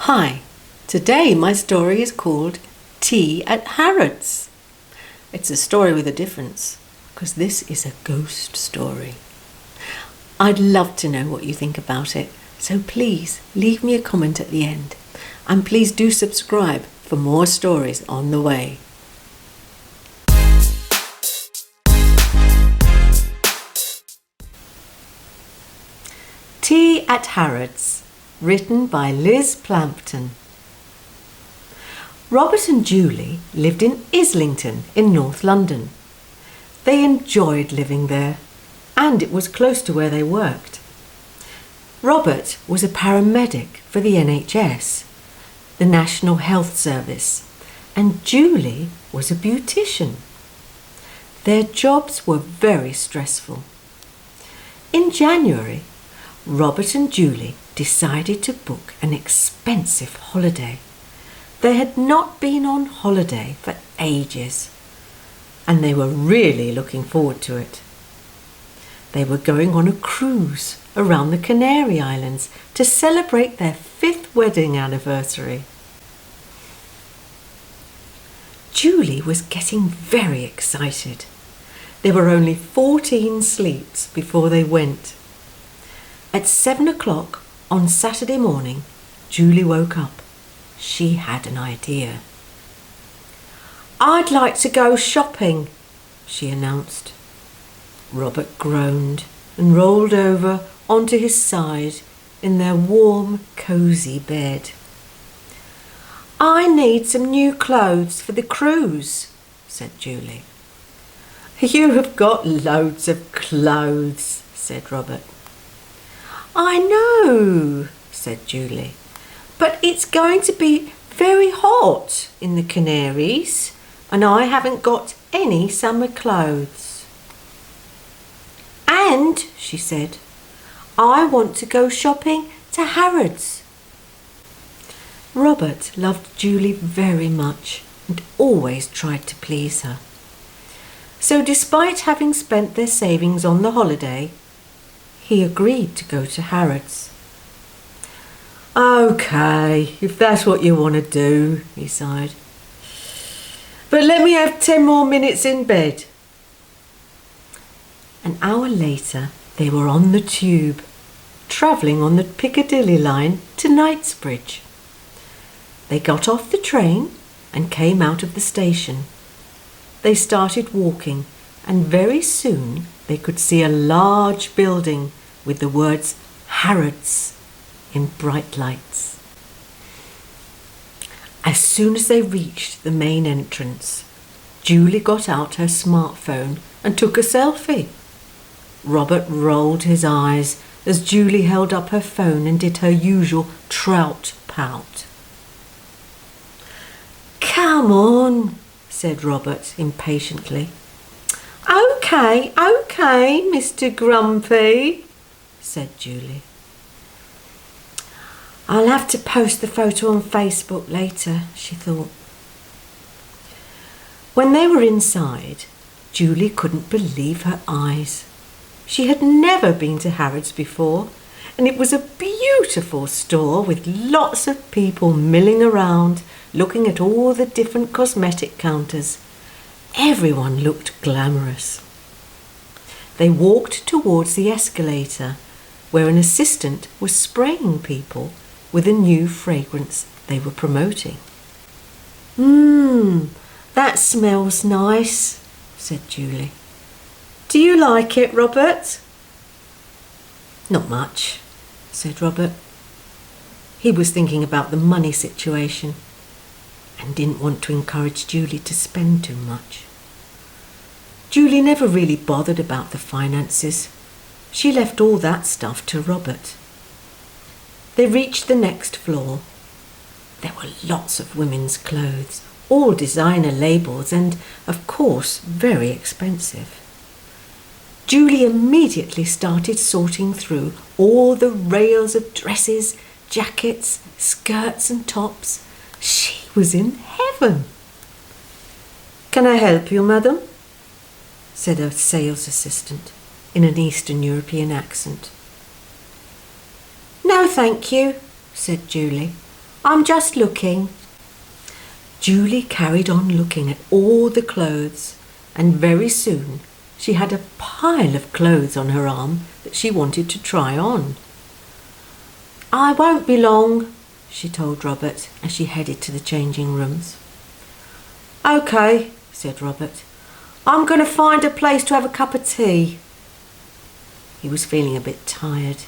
Hi, today my story is called Tea at Harrods. It's a story with a difference, because this is a ghost story. I'd love to know what you think about it, so please leave me a comment at the end. And please do subscribe for more stories on the way. Tea at Harrods, written by Liz Plampton. Robert and Julie lived in Islington in North London. They enjoyed living there, and it was close to where they worked. Robert was a paramedic for the NHS, the National Health Service, and Julie was a beautician. Their jobs were very stressful. In January, Robert and Julie decided to book an expensive holiday. They had not been on holiday for ages, and they were really looking forward to it. They were going on a cruise around the Canary Islands to celebrate their 5th wedding anniversary. Julie was getting very excited. There were only 14 sleeps before they went. At 7 o'clock on Saturday morning, Julie woke up. She had an idea. "I'd like to go shopping," she announced. Robert groaned and rolled over onto his side in their warm, cosy bed. "I need some new clothes for the cruise," said Julie. "You have got loads of clothes," said Robert. "I know," said Julie, "but it's going to be very hot in the Canaries, and I haven't got any summer clothes. And," she said, "I want to go shopping to Harrods." Robert loved Julie very much and always tried to please her. So despite having spent their savings on the holiday, he agreed to go to Harrods. "Okay, if that's what you want to do," he sighed. "But let me have 10 more minutes in bed." An hour later, they were on the tube, travelling on the Piccadilly line to Knightsbridge. They got off the train and came out of the station. They started walking, and very soon they could see a large building with the words Harrods in bright lights. As soon as they reached the main entrance, Julie got out her smartphone and took a selfie. Robert rolled his eyes as Julie held up her phone and did her usual trout pout. "Come on," said Robert impatiently. Okay, Mr. Grumpy," said Julie. "I'll have to post the photo on Facebook later," she thought. When they were inside, Julie couldn't believe her eyes. She had never been to Harrods before, and it was a beautiful store with lots of people milling around, looking at all the different cosmetic counters. Everyone looked glamorous. They walked towards the escalator, where an assistant was spraying people with a new fragrance they were promoting. That smells nice," said Julie. "Do you like it, Robert?" "Not much," said Robert. He was thinking about the money situation and didn't want to encourage Julie to spend too much. Julie never really bothered about the finances. She left all that stuff to Robert. They reached the next floor. There were lots of women's clothes, all designer labels and, of course, very expensive. Julie immediately started sorting through all the rails of dresses, jackets, skirts and tops. She was in heaven. "Can I help you, madam?" said a sales assistant in an Eastern European accent. "No, thank you," said Julie. I'm just looking." Julie carried on looking at all the clothes, and very soon she had a pile of clothes on her arm that she wanted to try on. "I won't be long," she told Robert as she headed to the changing rooms. "OK," said Robert. "I'm going to find a place to have a cup of tea." He was feeling a bit tired.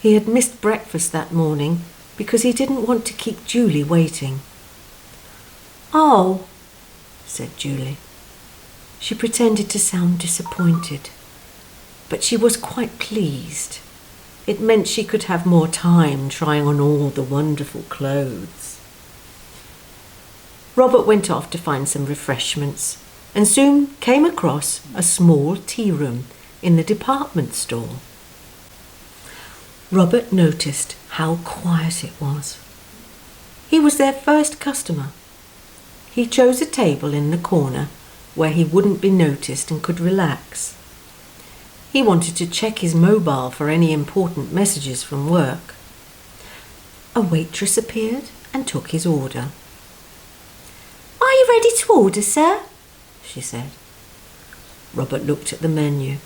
He had missed breakfast that morning because he didn't want to keep Julie waiting. "Oh," said Julie. She pretended to sound disappointed, but she was quite pleased. It meant she could have more time trying on all the wonderful clothes. Robert went off to find some refreshments and soon came across a small tea room in the department store. Robert noticed how quiet it was. He was their first customer. He chose a table in the corner where he wouldn't be noticed and could relax. He wanted to check his mobile for any important messages from work. A waitress appeared and took his order. "Are you ready to order, sir?" she said. Robert looked at the menu.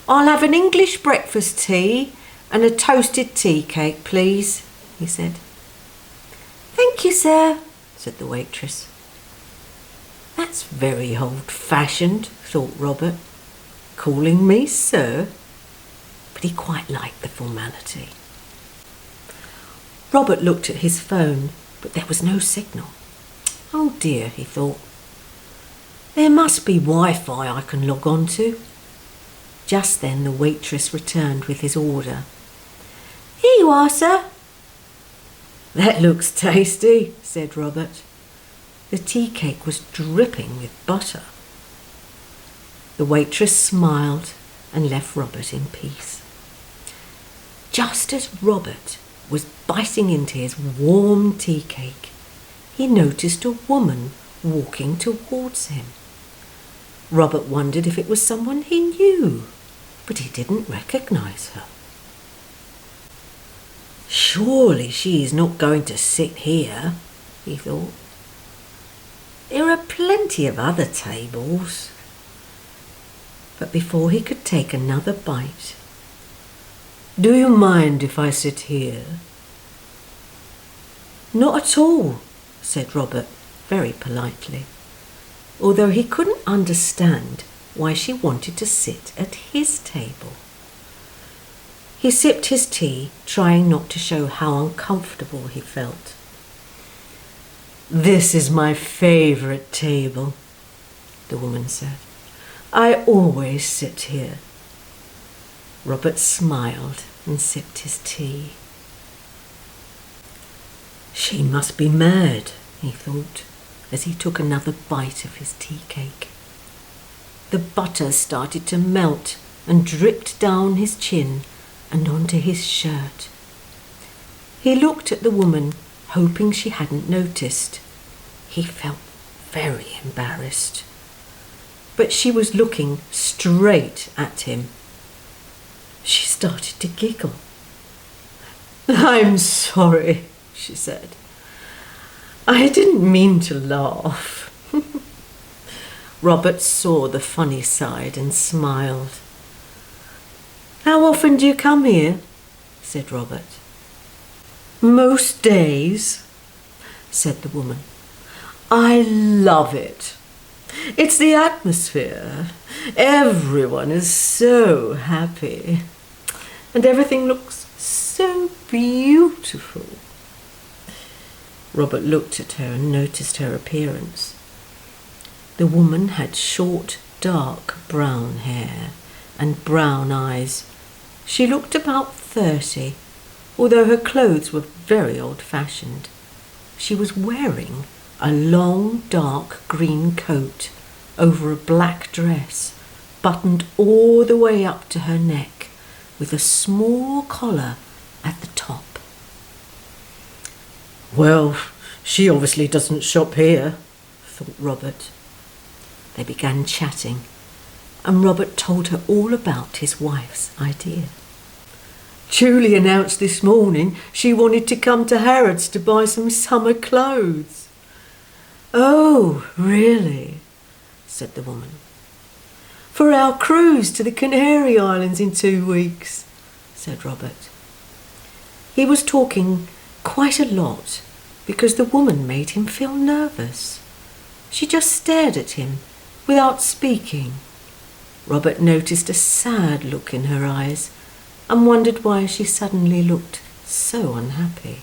I'll have an English breakfast tea and a toasted tea cake, please," he said. "Thank you, sir," said the waitress. "That's very old-fashioned," thought Robert, "calling me sir." But he quite liked the formality. Robert looked at his phone, but there was no signal. "Oh dear," he thought. "There must be Wi-Fi I can log on to." Just then the waitress returned with his order. "Here you are, sir." "That looks tasty," said Robert. The tea cake was dripping with butter. The waitress smiled and left Robert in peace. Just as Robert was biting into his warm tea cake, he noticed a woman walking towards him. Robert wondered if it was someone he knew, but he didn't recognize her. "Surely she is not going to sit here," he thought. "There are plenty of other tables." But before he could take another bite, "Do you mind if I sit here?" "Not at all," said Robert very politely, although he couldn't understand why she wanted to sit at his table. He sipped his tea, trying not to show how uncomfortable he felt. "This is my favourite table," the woman said. "I always sit here." Robert smiled and sipped his tea. She must be mad, he thought, as he took another bite of his tea cake. The butter started to melt and dripped down his chin and onto his shirt. He looked at the woman, hoping she hadn't noticed. He felt very embarrassed. But she was looking straight at him. She started to giggle. "I'm sorry," she said. "I didn't mean to laugh." Robert saw the funny side and smiled. "How often do you come here?" said Robert. "Most days," said the woman. "I love it. It's the atmosphere. Everyone is so happy. And everything looks so beautiful." Robert looked at her and noticed her appearance. The woman had short, dark brown hair and brown eyes. She looked about 30, although her clothes were very old-fashioned. She was wearing a long, dark green coat over a black dress, buttoned all the way up to her neck, with a small collar at the top. "Well, she obviously doesn't shop here," thought Robert. They began chatting, and Robert told her all about his wife's idea. Julie announced this morning she wanted to come to Harrods to buy some summer clothes. Oh, really? Said the woman. For our cruise to the Canary Islands in 2 weeks, said Robert. He was talking quite a lot because the woman made him feel nervous. She just stared at him without speaking. Robert noticed a sad look in her eyes and wondered why she suddenly looked so unhappy.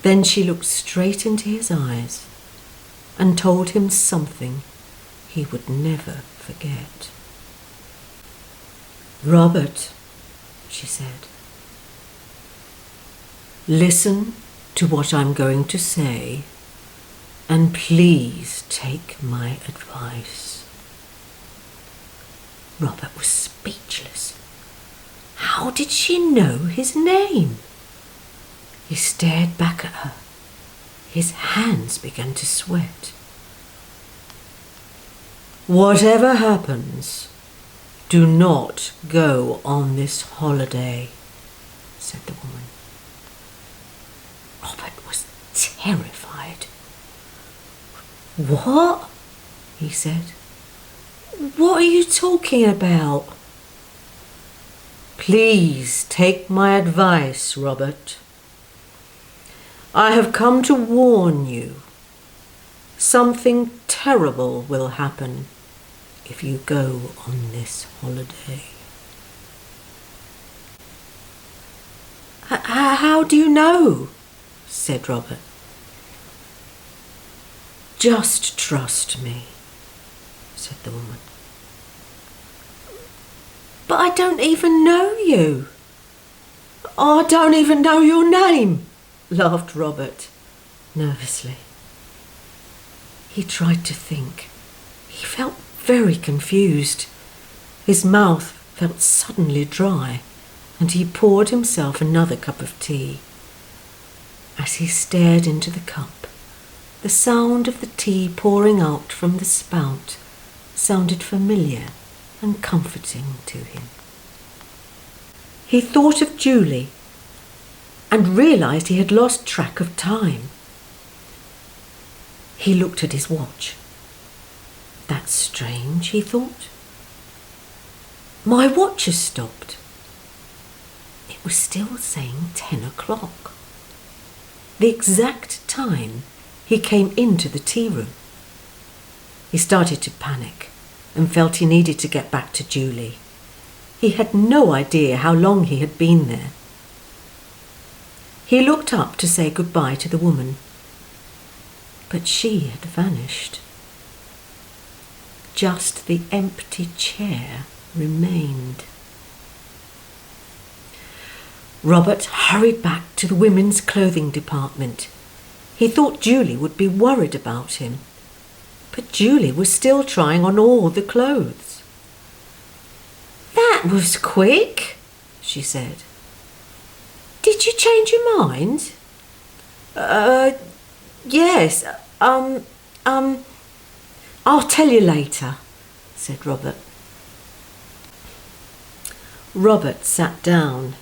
Then she looked straight into his eyes and told him something he would never forget. Robert, she said, listen to what I'm going to say and please take my advice. Robert was speechless. How did she know his name? He stared back at her. His hands began to sweat. Whatever happens, do not go on this holiday, said the woman. Robert was terrified. What? He said. What are you talking about? Please take my advice, Robert. I have come to warn you. Something terrible will happen if you go on this holiday. How do you know? Said Robert. Just trust me, said the woman. But I don't even know you. I don't even know your name, laughed Robert nervously. He tried to think. He felt very confused. His mouth felt suddenly dry, and he poured himself another cup of tea. As he stared into the cup, the sound of the tea pouring out from the spout sounded familiar and comforting to him. He thought of Julie and realised he had lost track of time. He looked at his watch. That's strange, he thought. My watch has stopped. It was still saying 10 o'clock. The exact time he came into the tea room. He started to panic and felt he needed to get back to Julie. He had no idea how long he had been there. He looked up to say goodbye to the woman, but she had vanished. Just the empty chair remained. Robert hurried back to the women's clothing department. He thought Julie would be worried about him, but Julie was still trying on all the clothes. That was quick, she said. Did you change your mind? Yes, I'll tell you later, said Robert. Robert sat down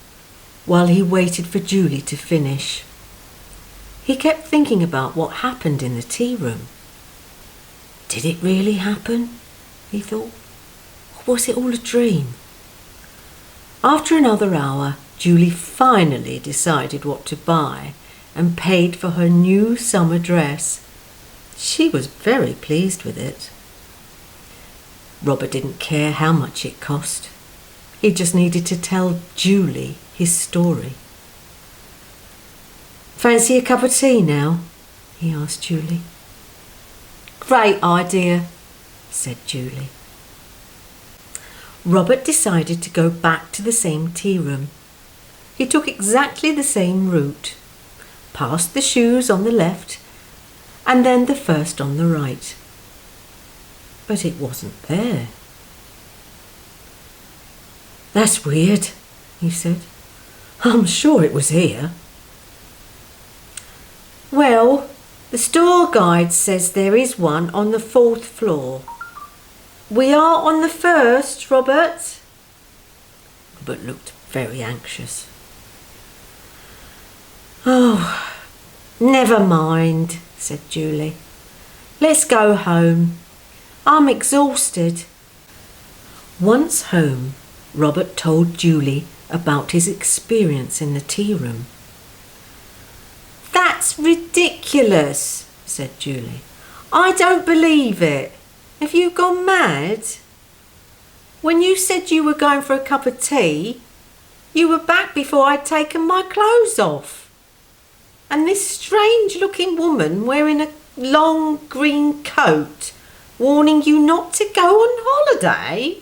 while he waited for Julie to finish. He kept thinking about what happened in the tea room. Did it really happen? He thought. Or was it all a dream? After another hour, Julie finally decided what to buy and paid for her new summer dress. She was very pleased with it. Robert didn't care how much it cost. He just needed to tell Julie his story. Fancy a cup of tea now? He asked Julie. Great idea, said Julie. Robert decided to go back to the same tea room. He took exactly the same route, past the shoes on the left and then the first on the right. But it wasn't there. That's weird, he said. I'm sure it was here. Well, the store guide says there is one on the 4th floor. We are on the 1st, Robert. Robert looked very anxious. "Oh, never mind," said Julie. "Let's go home. I'm exhausted." Once home, Robert told Julie about his experience in the tea room. "That's ridiculous," said Julie. "I don't believe it. Have you gone mad? When you said you were going for a cup of tea, you were back before I'd taken my clothes off. And this strange-looking woman wearing a long green coat warning you not to go on holiday?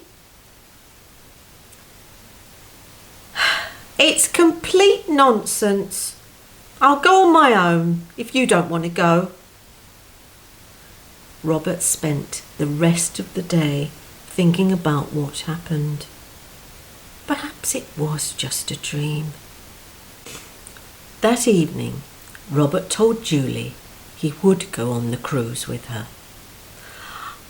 It's complete nonsense. I'll go on my own if you don't want to go." Robert spent the rest of the day thinking about what happened. Perhaps it was just a dream. That evening, Robert told Julie he would go on the cruise with her.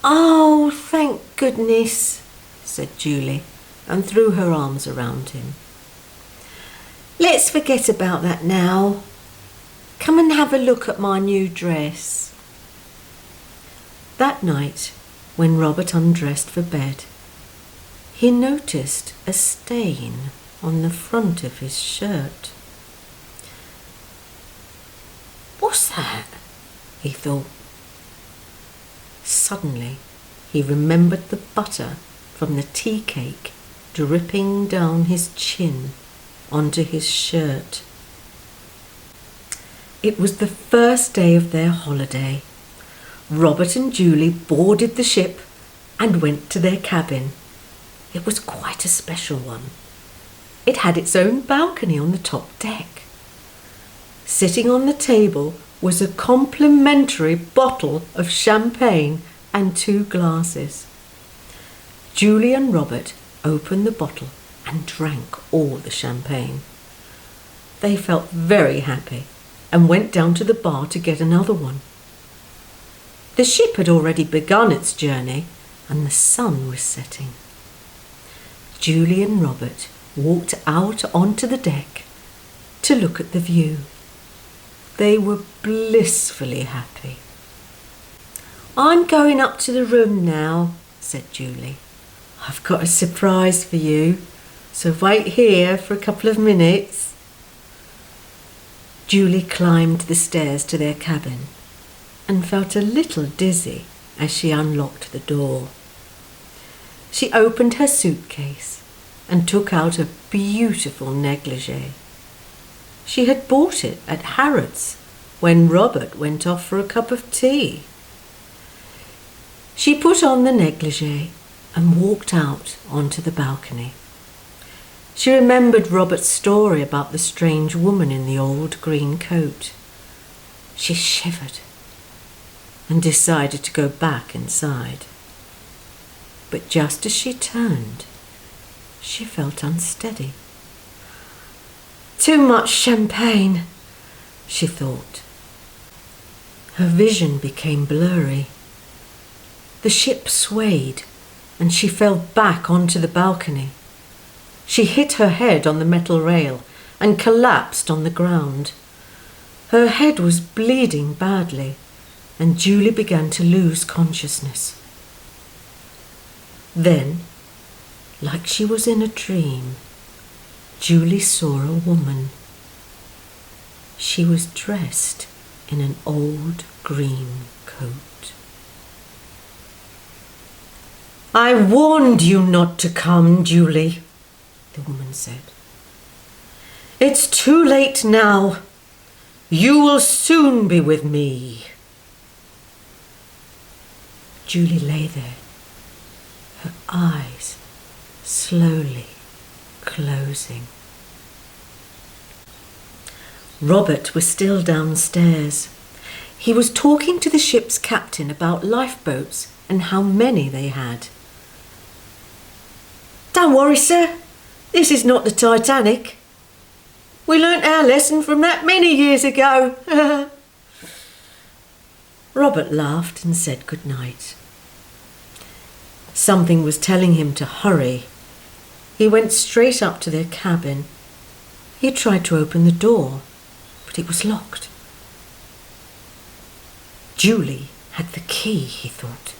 "Oh, thank goodness," said Julie, and threw her arms around him. "Let's forget about that now. Come and have a look at my new dress." That night, when Robert undressed for bed, he noticed a stain on the front of his shirt. "What's that?" he thought. Suddenly, he remembered the butter from the tea cake dripping down his chin onto his shirt. It was the first day of their holiday. Robert and Julie boarded the ship and went to their cabin. It was quite a special one. It had its own balcony on the top deck. Sitting on the table was a complimentary bottle of champagne and 2 glasses. Julie and Robert opened the bottle and drank all the champagne. They felt very happy and went down to the bar to get another one. The ship had already begun its journey and the sun was setting. Julie and Robert walked out onto the deck to look at the view. They were blissfully happy. "I'm going up to the room now," said Julie. "I've got a surprise for you, so wait here for a couple of minutes." Julie climbed the stairs to their cabin and felt a little dizzy as she unlocked the door. She opened her suitcase and took out a beautiful negligee. She had bought it at Harrods when Robert went off for a cup of tea. She put on the negligee and walked out onto the balcony. She remembered Robert's story about the strange woman in the old green coat. She shivered and decided to go back inside. But just as she turned, she felt unsteady. "Too much champagne," she thought. Her vision became blurry. The ship swayed and she fell back onto the balcony. She hit her head on the metal rail and collapsed on the ground. Her head was bleeding badly and Julie began to lose consciousness. Then, like she was in a dream, Julie saw a woman. She was dressed in an old green coat. "I warned you not to come, Julie," the woman said. "It's too late now. You will soon be with me." Julie lay there, her eyes slowly closing. Robert was still downstairs. He was talking to the ship's captain about lifeboats and how many they had. "Don't worry, sir. This is not the Titanic. We learnt our lesson from that many years ago." Robert laughed and said good night. Something was telling him to hurry. He went straight up to their cabin. He tried to open the door, but it was locked. Julie had the key, he thought.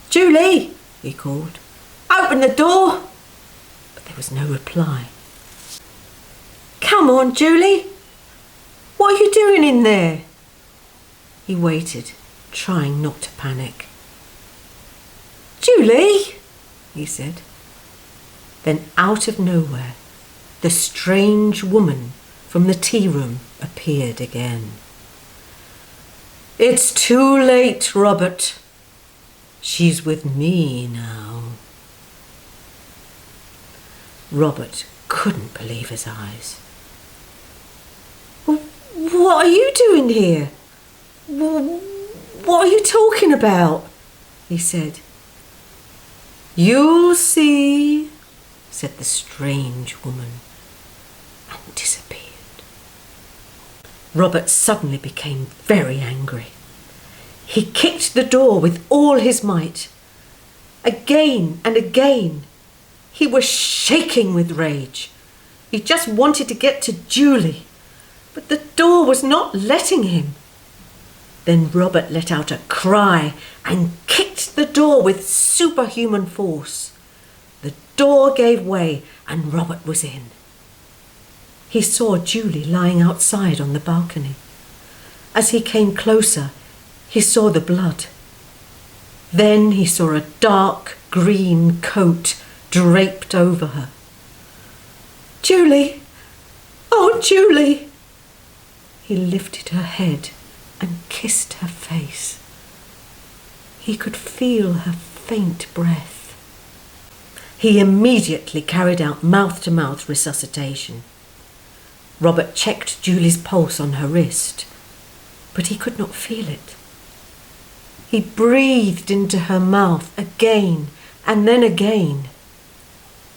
"Julie," he called, "open the door." But there was no reply. "Come on, Julie. What are you doing in there?" He waited, trying not to panic. "Julie," he said. Then out of nowhere, the strange woman from the tea room appeared again. "It's too late, Robert. She's with me now." Robert couldn't believe his eyes. "What are you doing here? What are you talking about?" he said. "You'll see," said the strange woman, and disappeared. Robert suddenly became very angry. He kicked the door with all his might. Again and again. He was shaking with rage. He just wanted to get to Julie, but the door was not letting him. Then Robert let out a cry and kicked the door with superhuman force. The door gave way and Robert was in. He saw Julie lying outside on the balcony. As he came closer, he saw the blood. Then he saw a dark green coat draped over her. "Julie! Oh, Julie!" He lifted her head and kissed her face. He could feel her faint breath. He immediately carried out mouth-to-mouth resuscitation. Robert checked Julie's pulse on her wrist, but he could not feel it. He breathed into her mouth again and then again,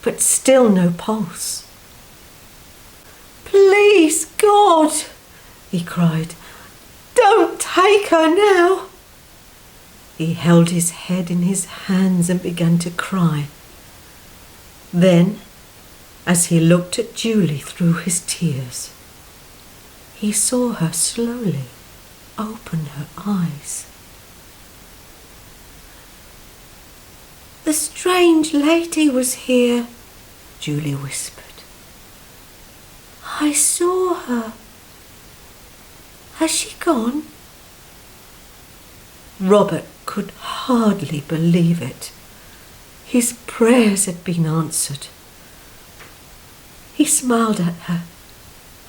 but still no pulse. "Please, God," he cried, "don't take her now." He held his head in his hands and began to cry. Then, as he looked at Julie through his tears, he saw her slowly open her eyes. "The strange lady was here," Julie whispered. "I saw her. Has she gone?" Robert could hardly believe it. His prayers had been answered. He smiled at her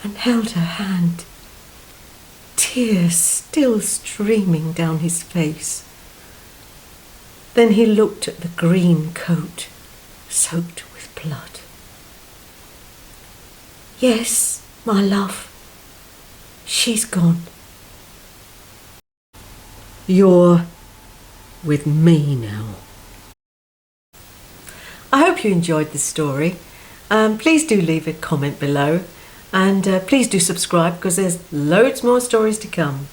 and held her hand, tears still streaming down his face. Then he looked at the green coat soaked with blood. "Yes, my love, she's gone. You're with me now." I hope you enjoyed the story. Please do leave a comment below and please do subscribe because there's loads more stories to come.